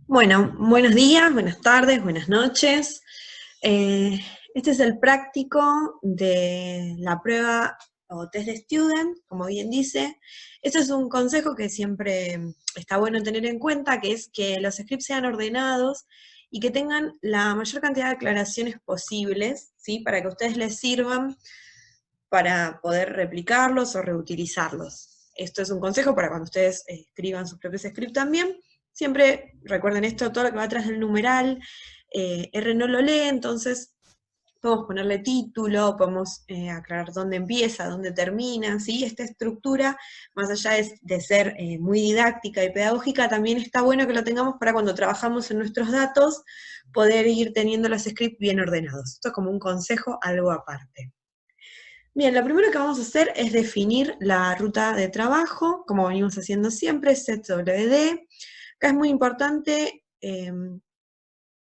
Bueno, buenos días, buenas tardes, buenas noches. Eh, este es el práctico de la prueba o test de student, como bien dice. Este es un consejo que siempre está bueno tener en cuenta, que es que los scripts sean ordenados y que tengan la mayor cantidad de aclaraciones posibles, ¿sí? Para que a ustedes les sirvan para poder replicarlos o reutilizarlos. Esto es un consejo para cuando ustedes escriban sus propios scripts también. Siempre recuerden esto, todo lo que va atrás del numeral, R no lo lee, entonces podemos ponerle título, podemos aclarar dónde empieza, dónde termina, ¿sí? Esta estructura, más allá de ser muy didáctica y pedagógica, también está bueno que lo tengamos para cuando trabajamos en nuestros datos, poder ir teniendo los scripts bien ordenados. Esto es como un consejo, algo aparte. Bien, lo primero que vamos a hacer es definir la ruta de trabajo, como venimos haciendo siempre, setWD. Acá es muy importante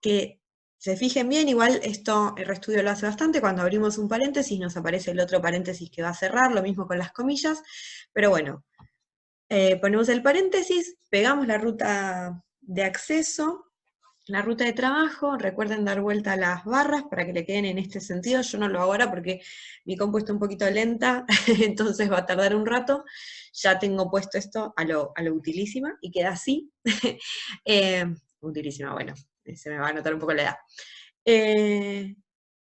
que se fijen bien, igual esto el RStudio lo hace bastante, cuando abrimos un paréntesis nos aparece el otro paréntesis que va a cerrar, lo mismo con las comillas, pero bueno, ponemos el paréntesis, pegamos la ruta de acceso, la ruta de trabajo, recuerden dar vuelta a las barras para que le queden en este sentido. Yo no lo hago ahora porque mi compu está un poquito lenta, entonces va a tardar un rato. Ya tengo puesto esto a lo utilísima y queda así. Utilísima, bueno, se me va a notar un poco la edad.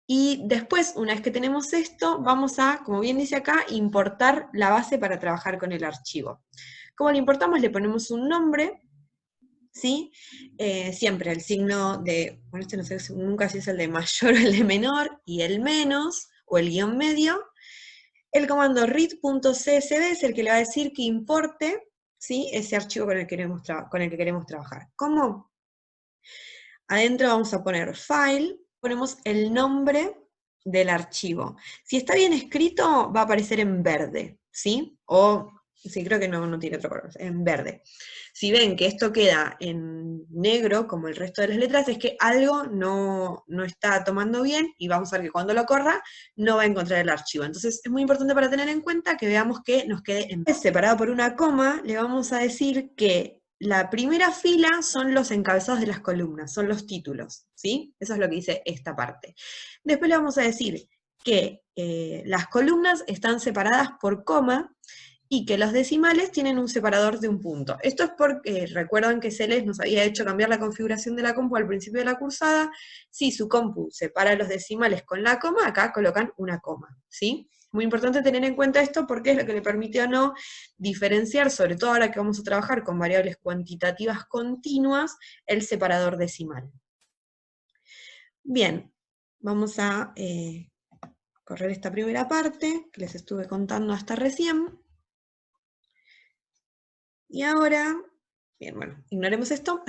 Y después, una vez que tenemos esto, vamos a, como bien dice acá, importar la base para trabajar con el archivo. ¿Cómo lo importamos? Le ponemos un nombre, ¿sí? Siempre el signo de, bueno, este no sé nunca si es el de mayor o el de menor, y el menos, o el guión medio. El comando read.csv es el que le va a decir que importe, ¿sí? Ese archivo con el que queremos trabajar. ¿Cómo? Adentro vamos a poner file, ponemos el nombre del archivo. Si está bien escrito, va a aparecer en verde, ¿sí? O, sí, creo que no tiene otro color, en verde. Si ven que esto queda en negro, como el resto de las letras, es que algo no está tomando bien, y vamos a ver que cuando lo corra, no va a encontrar el archivo. Entonces, es muy importante para tener en cuenta que veamos que nos quede en verde. Separado por una coma, le vamos a decir que la primera fila son los encabezados de las columnas, son los títulos, ¿sí? Eso es lo que dice esta parte. Después le vamos a decir que las columnas están separadas por coma y que los decimales tienen un separador de un punto. Esto es porque, recuerdan que Celes nos había hecho cambiar la configuración de la compu al principio de la cursada. Si su compu separa los decimales con la coma, acá colocan una coma, ¿sí? Muy importante tener en cuenta esto porque es lo que le permite o no diferenciar, sobre todo ahora que vamos a trabajar con variables cuantitativas continuas, el separador decimal. Bien, vamos a correr esta primera parte que les estuve contando hasta recién. Y ahora, bien, bueno, ignoremos esto.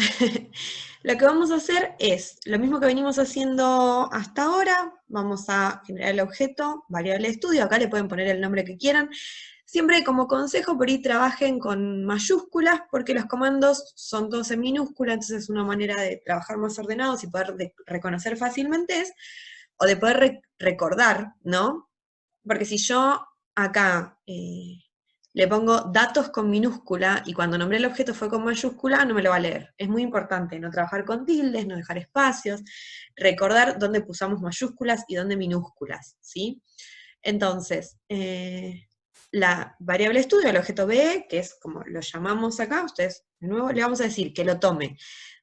Lo que vamos a hacer es lo mismo que venimos haciendo hasta ahora. Vamos a generar el objeto, variable de estudio. Acá le pueden poner el nombre que quieran. Siempre como consejo, por ahí trabajen con mayúsculas, porque los comandos son todos en minúscula, entonces una manera de trabajar más ordenados y poder reconocer fácilmente es, o de poder recordar, ¿no? Porque si yo acá le pongo datos con minúscula y cuando nombré el objeto fue con mayúscula, no me lo va a leer. Es muy importante no trabajar con tildes, no dejar espacios, recordar dónde pusamos mayúsculas y dónde minúsculas, ¿sí? Entonces, la variable estudio, el objeto B, que es como lo llamamos acá, ustedes de nuevo le vamos a decir que lo tome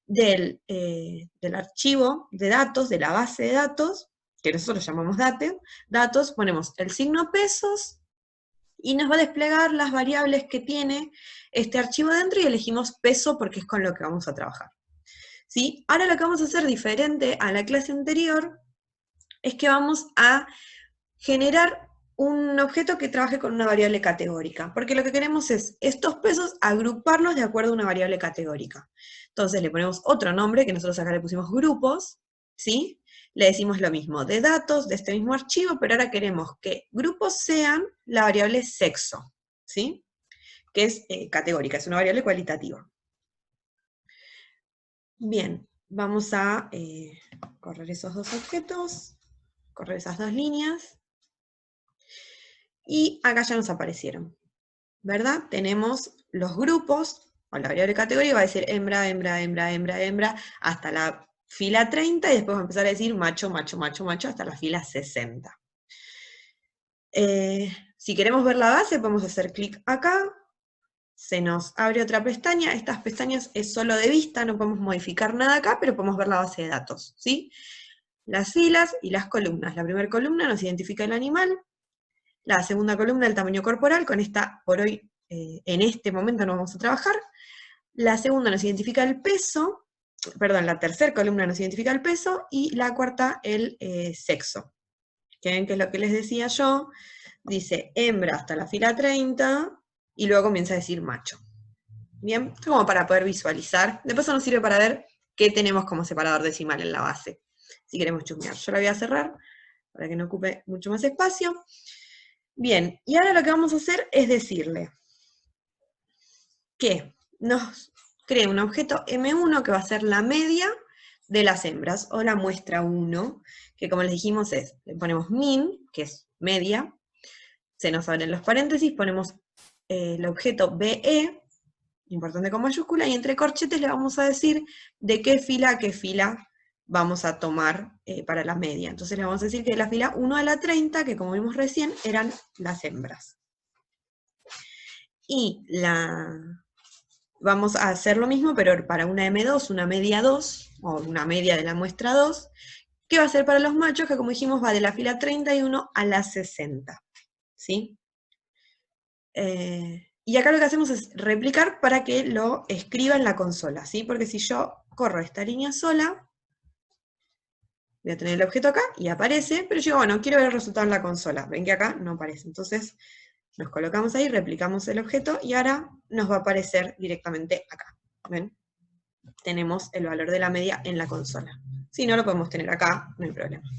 del archivo de datos, de la base de datos, que nosotros llamamos datos, ponemos el signo pesos, y nos va a desplegar las variables que tiene este archivo dentro, y elegimos peso porque es con lo que vamos a trabajar, ¿sí? Ahora lo que vamos a hacer diferente a la clase anterior es que vamos a generar un objeto que trabaje con una variable categórica, porque lo que queremos es estos pesos agruparlos de acuerdo a una variable categórica. Entonces le ponemos otro nombre, que nosotros acá le pusimos grupos, ¿sí? Le decimos lo mismo, de datos, de este mismo archivo, pero ahora queremos que grupos sean la variable sexo, ¿sí? Que es categórica, es una variable cualitativa. Bien, vamos a correr esos dos objetos, correr esas dos líneas, y acá ya nos aparecieron, ¿verdad? Tenemos los grupos o la variable categoría va a decir hembra, hembra, hembra, hembra, hembra, hasta la fila 30, y después va a empezar a decir macho, macho, macho, macho, hasta la fila 60. Si queremos ver la base, podemos hacer clic acá, se nos abre otra pestaña. Estas pestañas es solo de vista, no podemos modificar nada acá, pero podemos ver la base de datos, ¿sí? Las filas y las columnas. La primera columna nos identifica el animal, la segunda columna el tamaño corporal, con esta por hoy, en este momento no vamos a trabajar. La segunda nos identifica el peso, perdón, la tercera columna nos identifica el peso, y la cuarta el sexo. Que ven que es lo que les decía yo, dice hembra hasta la fila 30, y luego comienza a decir macho. Bien, como para poder visualizar. De paso nos sirve para ver qué tenemos como separador decimal en la base, si queremos chusmear. Yo la voy a cerrar para que no ocupe mucho más espacio. Bien, y ahora lo que vamos a hacer es decirle que nos cree un objeto M1 que va a ser la media de las hembras, o la muestra 1, que como les dijimos le ponemos min, que es media, se nos abren los paréntesis, ponemos el objeto BE, importante con mayúscula, y entre corchetes le vamos a decir de qué fila a qué fila vamos a tomar para la media. Entonces le vamos a decir que de la fila 1 a la 30, que como vimos recién, eran las hembras. Y vamos a hacer lo mismo, pero para una M2, una media 2, o una media de la muestra 2, que va a ser para los machos, que como dijimos va de la fila 31 a la 60. ¿Sí? Y acá lo que hacemos es replicar para que lo escriba en la consola, ¿sí? Porque si yo corro esta línea sola, voy a tener el objeto acá y aparece, pero yo digo, bueno, quiero ver el resultado en la consola. Ven que acá no aparece. Entonces nos colocamos ahí, replicamos el objeto y ahora nos va a aparecer directamente acá. ¿Ven? Tenemos el valor de la media en la consola. Si no lo podemos tener acá, no hay problema.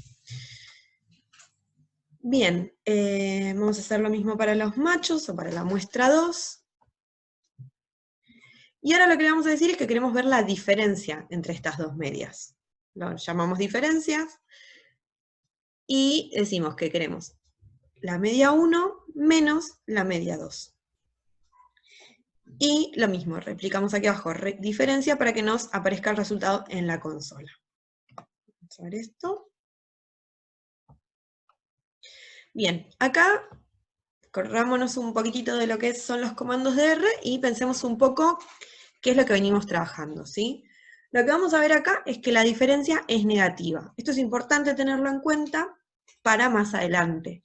Bien, vamos a hacer lo mismo para los machos o para la muestra 2. Y ahora lo que le vamos a decir es que queremos ver la diferencia entre estas dos medias. Lo llamamos diferencias y decimos que queremos la media 1 menos la media 2. Y lo mismo, replicamos aquí abajo diferencia para que nos aparezca el resultado en la consola. Vamos a ver esto. Bien, acá corrámonos un poquitito de lo que son los comandos de R y pensemos un poco qué es lo que venimos trabajando, ¿sí? Lo que vamos a ver acá es que la diferencia es negativa. Esto es importante tenerlo en cuenta para más adelante.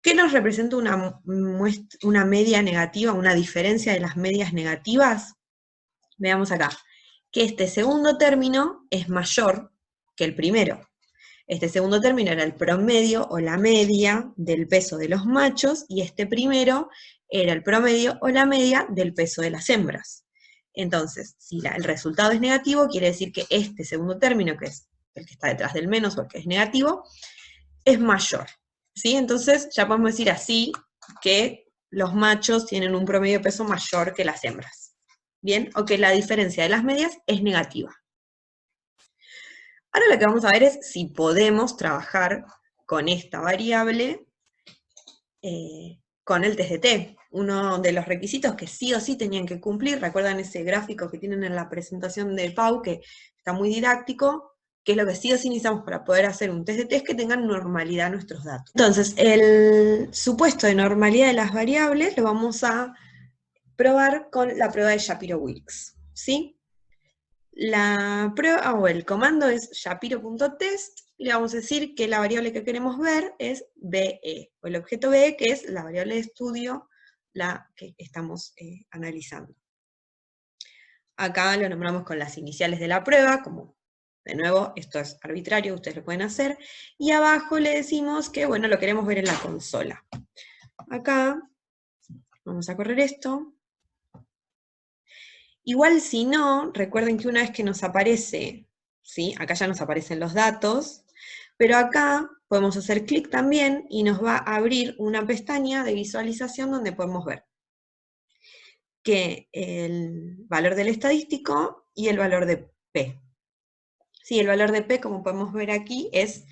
¿Qué nos representa una media negativa, una diferencia de las medias negativas? Veamos acá, que este segundo término es mayor que el primero. Este segundo término era el promedio o la media del peso de los machos, y este primero era el promedio o la media del peso de las hembras. Entonces, si el resultado es negativo, quiere decir que este segundo término, que es el que está detrás del menos o el que es negativo, es mayor. ¿Sí? Entonces, ya podemos decir así que los machos tienen un promedio de peso mayor que las hembras. ¿Bien? O que la diferencia de las medias es negativa. Ahora lo que vamos a ver es si podemos trabajar con esta variable con el test de T. Uno de los requisitos que sí o sí tenían que cumplir, recuerdan ese gráfico que tienen en la presentación de Pau, que está muy didáctico, que es lo que sí o sí necesitamos para poder hacer un test de T, es que tengan normalidad nuestros datos. Entonces, el supuesto de normalidad de las variables lo vamos a probar con la prueba de Shapiro-Wilks, ¿sí? La prueba, o el comando es shapiro.test, y le vamos a decir que la variable que queremos ver es BE, o el objeto BE, que es la variable de estudio, la que estamos analizando. Acá lo nombramos con las iniciales de la prueba, como, de nuevo, esto es arbitrario, ustedes lo pueden hacer, y abajo le decimos que, bueno, lo queremos ver en la consola. Acá, vamos a correr esto. Igual si no, recuerden que una vez que nos aparece, ¿sí? Acá ya nos aparecen los datos, pero acá podemos hacer clic también y nos va a abrir una pestaña de visualización donde podemos ver que el valor del estadístico y el valor de P. Sí, el valor de P, como podemos ver aquí, es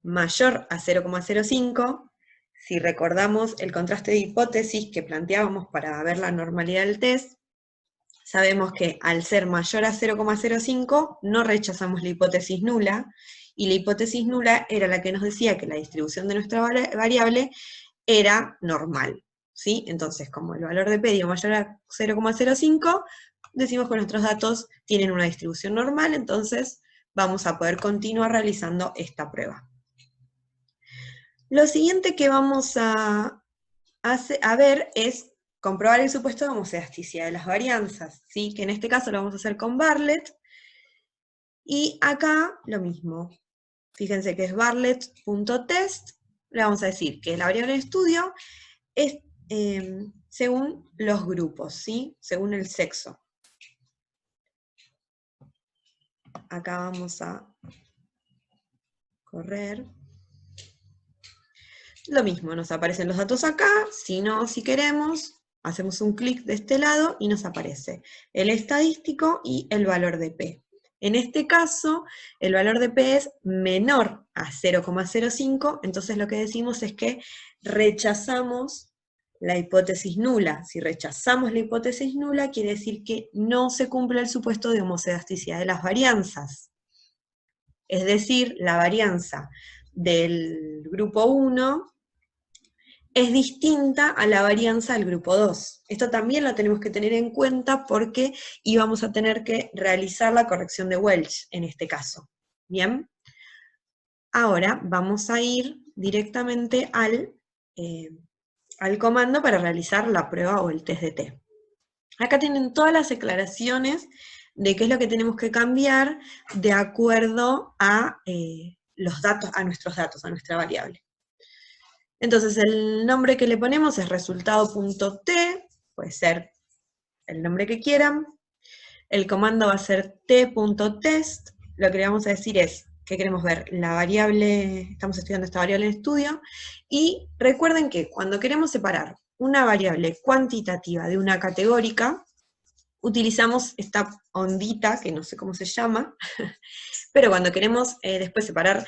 mayor a 0,05. Si recordamos el contraste de hipótesis que planteábamos para ver la normalidad del test, sabemos que al ser mayor a 0,05 no rechazamos la hipótesis nula, y la hipótesis nula era la que nos decía que la distribución de nuestra variable era normal, ¿sí? Entonces, como el valor de P dio mayor a 0,05, decimos que nuestros datos tienen una distribución normal, entonces vamos a poder continuar realizando esta prueba. Lo siguiente que vamos a ver es comprobar el supuesto de homocedasticidad de las varianzas, ¿sí? Que en este caso lo vamos a hacer con Bartlett, y acá lo mismo. Fíjense que es bartlett.test, le vamos a decir que la variable de estudio es según los grupos, ¿sí? Según el sexo. Acá vamos a correr. Lo mismo, nos aparecen los datos acá, si no, si queremos, hacemos un clic de este lado y nos aparece el estadístico y el valor de P. En este caso, el valor de P es menor a 0,05, entonces lo que decimos es que rechazamos la hipótesis nula. Si rechazamos la hipótesis nula, quiere decir que no se cumple el supuesto de homocedasticidad de las varianzas. Es decir, la varianza del grupo 1 es distinta a la varianza del grupo 2. Esto también lo tenemos que tener en cuenta porque íbamos a tener que realizar la corrección de Welch en este caso. ¿Bien? Ahora vamos a ir directamente al comando para realizar la prueba o el test de T. Acá tienen todas las aclaraciones de qué es lo que tenemos que cambiar de acuerdo a los datos, a nuestros datos, a nuestra variable. Entonces el nombre que le ponemos es resultado.t, puede ser el nombre que quieran. El comando va a ser t.test, lo que le vamos a decir es que queremos ver la variable, estamos estudiando esta variable en estudio, y recuerden que cuando queremos separar una variable cuantitativa de una categórica, utilizamos esta ondita, que no sé cómo se llama, pero cuando queremos después separar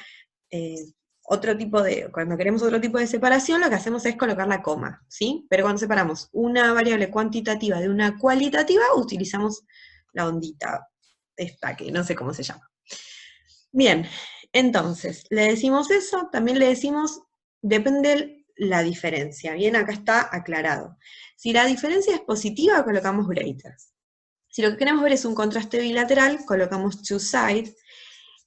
cuando queremos otro tipo de separación, lo que hacemos es colocar la coma, ¿sí? Pero cuando separamos una variable cuantitativa de una cualitativa, utilizamos la ondita esta, que no sé cómo se llama. Bien, entonces, le decimos eso, también le decimos, depende la diferencia, bien, acá está aclarado. Si la diferencia es positiva, colocamos greater. Si lo que queremos ver es un contraste bilateral, colocamos two side.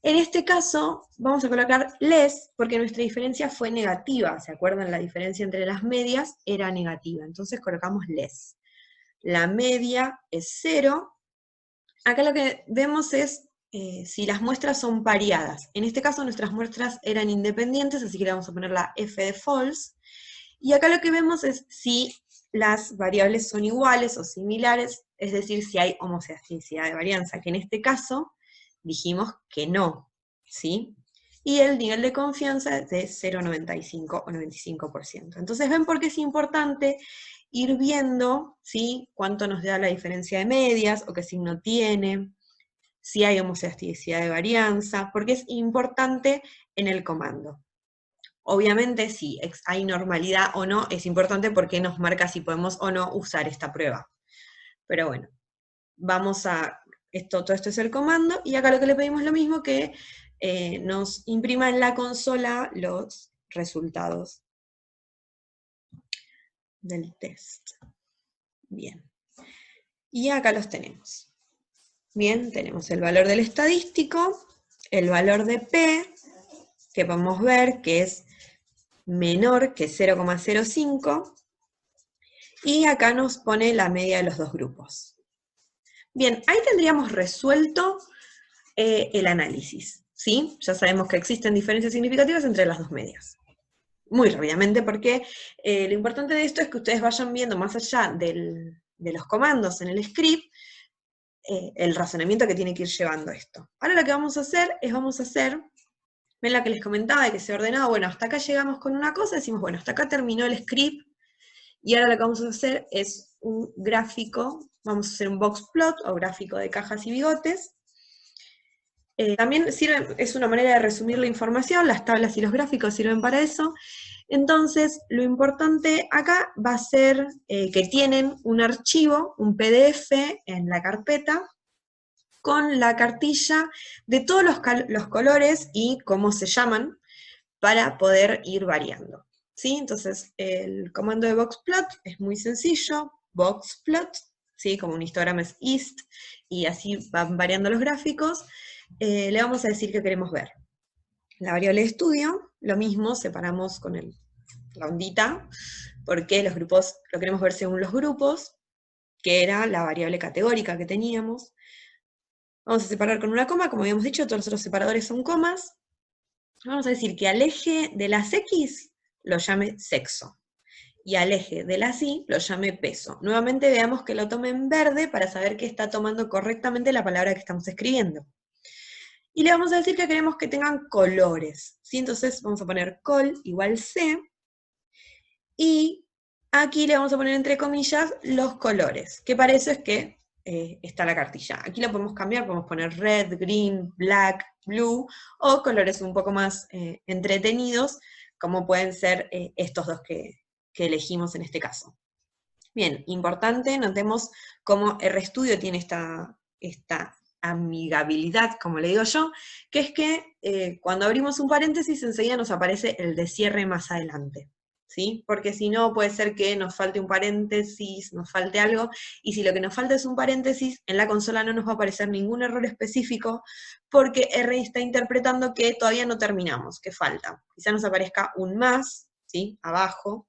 En este caso, vamos a colocar less, porque nuestra diferencia fue negativa, ¿se acuerdan? La diferencia entre las medias era negativa, entonces colocamos less. La media es 0. Acá lo que vemos es si las muestras son pareadas. En este caso nuestras muestras eran independientes, así que le vamos a poner la f de false. Y acá lo que vemos es si las variables son iguales o similares, es decir, si hay homocedasticidad de varianza, que en este caso dijimos que no, ¿sí? Y el nivel de confianza es de 0,95 o 95%. Entonces ven por qué es importante ir viendo, ¿sí?, cuánto nos da la diferencia de medias, o qué signo tiene, si hay homocedasticidad de varianza, porque es importante en el comando. Obviamente, si hay normalidad o no, es importante porque nos marca si podemos o no usar esta prueba. Pero bueno, vamos a... todo esto es el comando, y acá lo que le pedimos es lo mismo, que nos imprima en la consola los resultados del test. Bien. Y acá los tenemos. Bien, tenemos el valor del estadístico, el valor de P, que podemos ver que es menor que 0,05, y acá nos pone la media de los dos grupos. Bien, ahí tendríamos resuelto el análisis, ¿sí? Ya sabemos que existen diferencias significativas entre las dos medias. Muy rápidamente, porque lo importante de esto es que ustedes vayan viendo más allá de los comandos en el script, el razonamiento que tiene que ir llevando esto. Ahora lo que vamos a hacer es, ven la que les comentaba de que se ordenaba, bueno, hasta acá llegamos con una cosa, decimos, bueno, hasta acá terminó el script, y ahora lo que vamos a hacer es un gráfico, vamos a hacer un box plot, o gráfico de cajas y bigotes. También es una manera de resumir la información, las tablas y los gráficos sirven para eso, Entonces, lo importante acá va a ser que tienen un archivo, un PDF en la carpeta, con la cartilla de todos los colores y cómo se llaman, para poder ir variando. ¿Sí? Entonces, el comando de boxplot es muy sencillo, boxplot, ¿sí? Como un histograma es ist, y así van variando los gráficos. Le vamos a decir que queremos ver la variable de estudio, lo mismo, separamos con la ondita, porque los grupos, lo queremos ver según los grupos, que era la variable categórica que teníamos. Vamos a separar con una coma, como habíamos dicho, todos los otros separadores son comas. Vamos a decir que al eje de las X lo llame sexo, y al eje de las Y lo llame peso. Nuevamente veamos que lo tome en verde para saber que está tomando correctamente la palabra que estamos escribiendo. Y le vamos a decir que queremos que tengan colores, ¿sí? Entonces vamos a poner col igual C, y aquí le vamos a poner entre comillas los colores, que para eso es que está la cartilla. Aquí la podemos cambiar, podemos poner red, green, black, blue, o colores un poco más entretenidos, como pueden ser estos dos que elegimos en este caso. Bien, importante, notemos cómo RStudio tiene esta amigabilidad, como le digo yo, que es que cuando abrimos un paréntesis enseguida nos aparece el de cierre más adelante, ¿sí? Porque si no puede ser que nos falte un paréntesis, nos falte algo, y si lo que nos falta es un paréntesis, en la consola no nos va a aparecer ningún error específico, porque R está interpretando que todavía no terminamos, que falta. Quizá nos aparezca un más, ¿sí? Abajo,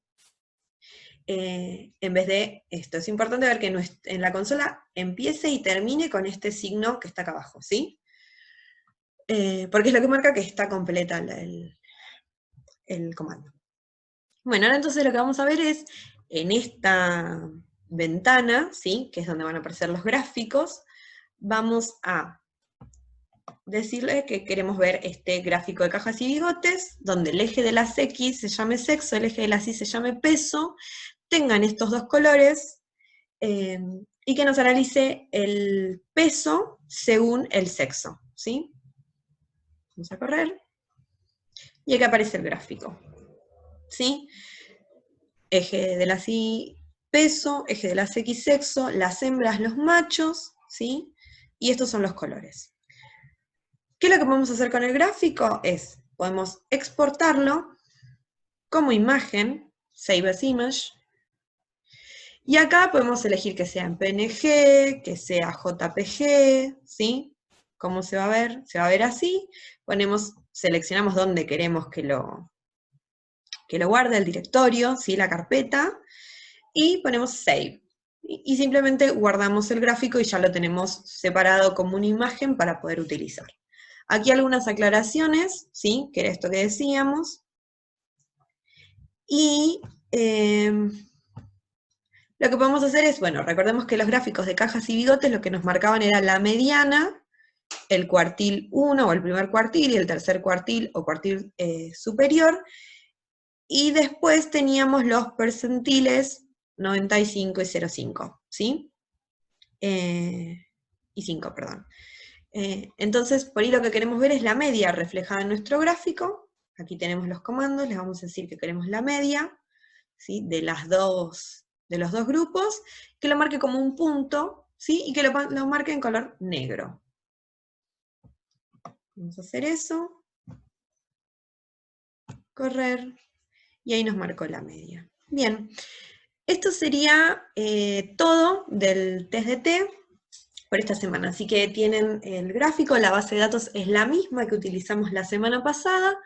en vez de esto. Es importante ver que en la consola empiece y termine con este signo que está acá abajo, ¿sí? Porque es lo que marca que está completa el comando. Bueno, ahora entonces lo que vamos a ver es, en esta ventana, ¿sí? Que es donde van a aparecer los gráficos, vamos a decirle que queremos ver este gráfico de cajas y bigotes, donde el eje de las X se llame sexo, el eje de las Y se llame peso, tengan estos dos colores, y que nos analice el peso según el sexo, ¿sí? Vamos a correr, y aquí aparece el gráfico, ¿sí? Eje de las Y, peso, eje de las X, sexo, las hembras, los machos, ¿sí? Y estos son los colores. ¿Qué es lo que podemos hacer con el gráfico? Podemos exportarlo como imagen, Save as Image, y acá podemos elegir que sea en PNG, que sea JPG, ¿sí? ¿Cómo se va a ver? Se va a ver así. Seleccionamos dónde queremos que lo guarde, el directorio, ¿sí? La carpeta, y ponemos Save. Y simplemente guardamos el gráfico y ya lo tenemos separado como una imagen para poder utilizar. Aquí algunas aclaraciones, ¿sí? Que era esto que decíamos. Y lo que podemos hacer es, bueno, recordemos que los gráficos de cajas y bigotes lo que nos marcaban era la mediana, el cuartil 1 o el primer cuartil y el tercer cuartil o cuartil superior, y después teníamos los percentiles 95 y 0,5, ¿sí? Y 5, perdón. Entonces, por ahí lo que queremos ver es la media reflejada en nuestro gráfico. Aquí tenemos los comandos, les vamos a decir que queremos la media, ¿sí? de los dos grupos, que lo marque como un punto, ¿sí? Y que lo marque en color negro. Vamos a hacer eso. Correr. Y ahí nos marcó la media. Bien. Esto sería todo del test de T por esta semana. Así que tienen el gráfico, la base de datos es la misma que utilizamos la semana pasada.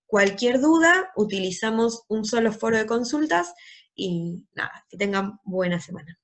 Cualquier duda, utilizamos un solo foro de consultas, y nada, que tengan buena semana.